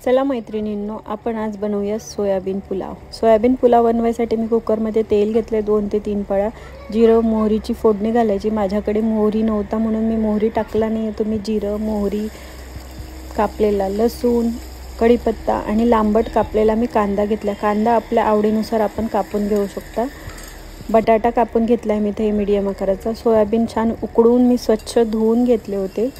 चला मैत्रिणींनो, आपण आज बनवूया सोयाबीन पुलाव। सोयाबीन पुलाव बनवायसाठी मी कुकरमध्ये तेल घेतले 2 ते 3 पळ्या। जिरं मोहरीची फोडणी घालायची। माझ्याकडे मोहरी नव्हता म्हणून मी मोहरी टाकला नाही। तुम्ही जिरं, मोहरी, कापलेला लसूण, कढीपत्ता आणि लांबट कापलेला मी कांदा घेतला। कांदा आपल्या आवडीनुसार आपण कापून घेऊ शकता। बटाटा कापून घेतलाय मी इथे मीडियम आकाराचा। सोयाबीन छान उकडून मी स्वच्छ धुवून घेतले होते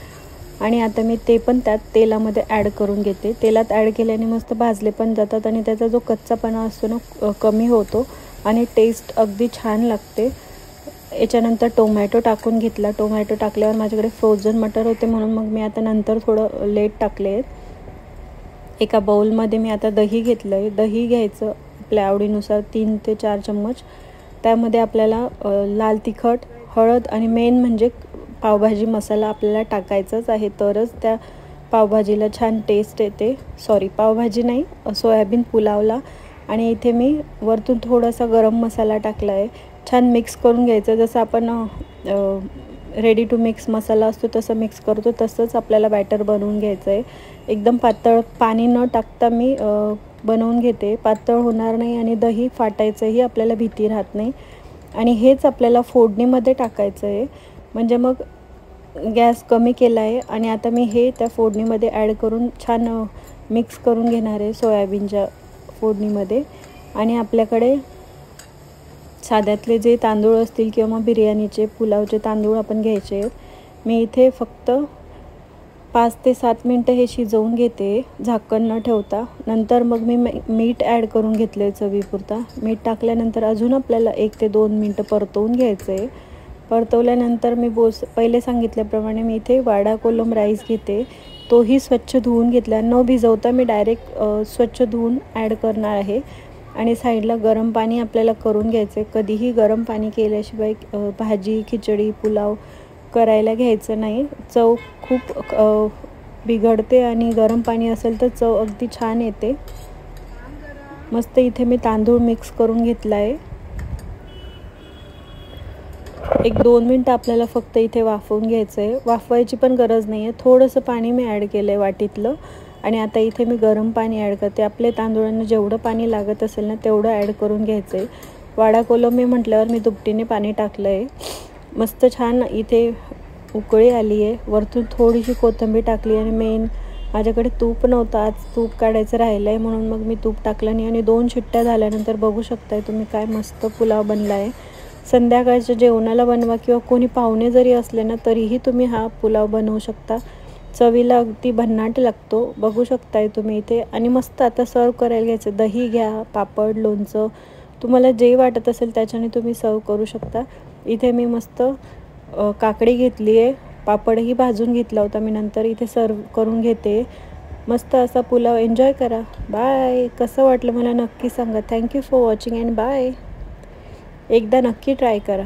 आणि आता मी ते पण त्यात तेलामध्ये ॲड करून घेते। तेलात ॲड केल्याने मस्त भाजले पण जातात आणि त्याचा जो कच्चापणा असतो ना कमी होतो आणि टेस्ट अगदी छान लागते। याच्यानंतर टोमॅटो टाकून घेतला। टोमॅटो टाकल्यावर माझ्याकडे फ्रोझन मटर होते म्हणून मग मी आता नंतर थोडं लेट टाकले। एका बाउलमध्ये मी आता दही घेतलंय। दही घ्यायचं आपल्या आवडीनुसार 3 ते 4 चम्मच। त्यामध्ये आपल्याला लाल तिखट, हळद आणि मेन म्हणजे पावभाजी मसाला आपल्याला टाकायचाच आहे, तरच त्या पावभाजीला छान टेस्ट येते। पावभाजी नाही, सोयाबीन पुलावला। आणि इथे मी वरतून थोडासा गरम मसाला टाकला आहे। छान मिक्स करून घ्यायचं। जसं आपण रेडी टू मिक्स मसाला असतो तसं मिक्स करतो तसंच आपल्याला बॅटर बनवून घ्यायचं आहे। एकदम पातळ पाणी न टाकता मी बनवून घेते। पातळ होणार नाही आणि दही फाटायचंही आपल्याला भीती राहत नाही। आणि हेच आपल्याला फोडणीमध्ये टाकायचं आहे। म्हणजे मग गॅस कमी केला आहे आणि आता मी हे त्या फोडणीमध्ये ॲड करून छान मिक्स करून घेणार आहे सोयाबीनच्या फोडणीमध्ये। आणि आपल्याकडे साध्यातले जे तांदूळ असतील किंवा मग बिर्याणीचे पुलावचे तांदूळ आपण घ्यायचे आहेत। मी इथे फक्त 5 ते 7 मिनटं हे शिजवून घेते झाकण न ठेवता। नंतर मग मी मीठ ॲड करून घेतलं आहे चवीपुरता। मीठ टाकल्यानंतर अजून आपल्याला 1 ते 2 मिनटं परतवून घ्यायचं आहे। परतवल्यानंतर मी पहिले सांगितल्याप्रमाणे मी इथे वाडा कोलम राईस घेते। तोही स्वच्छ धुवून घेतला, न भिजवता मी डायरेक्ट स्वच्छ धुवून ॲड करणार आहे। आणि साईडला गरम पाणी आपल्याला करून घ्यायचं आहे। कधीही गरम पाणी केल्याशिवाय भाजी, खिचडी, पुलाव करायला घ्यायचं नाही। चव खूप बिघडते आणि गरम पाणी असेल तर चव अगदी छान येते। मस्त इथे मी तांदूळ मिक्स करून घेतला आहे। 1-2 मिनटं आपल्याला फक्त इथे वाफवून घ्यायचं आहे। वाफवायची पण गरज नाही आहे। थोडंसं पाणी मी ॲड केलं आहे वाटीतलं आणि आता इथे मी गरम पाणी ॲड करते। आपल्या तांदूळांना जेवढं पाणी लागत असेल ना तेवढं ॲड करून घ्यायचं आहे। वाडा कोलम म्हटल्यावर मी दुपटीने पाणी टाकलं आहे। मस्त छान इथे उकळी आली आहे। वरतून थोडीशी कोथिंबीर टाकली आणि मेन माझ्याकडे तूप नव्हतं, आज तूप काढायचं राहिलं आहे म्हणून मग मी तूप टाकलं नाही। आणि 2 शिट्ट्या झाल्यानंतर बघू शकताय तुम्ही काय मस्त पुलाव बनला आहे। संध्याकाळच्या जेवणाला बनवा किंवा कोणी पाहुणे जरी असले ना तरीही तुम्ही हा पुलाव बनवू शकता। चवीला अगदी भन्नाट लागतो, बघू शकताय तुम्ही इथे। आणि मस्त आता सर्व करायला घ्यायचं। दही घ्या, पापड, लोणचं, तुम्हाला जे वाटत असेल त्याच्याने तुम्ही सर्व करू शकता। इथे मी मस्त काकडी घेतली आहे, पापडही भाजून घेतला होता मी। नंतर इथे सर्व करून घेते। मस्त असा पुलाव एन्जॉय करा। बाय। कसं वाटलं मला नक्की सांगा। Thank you for watching and bye. एकदा नक्की ट्राय करा।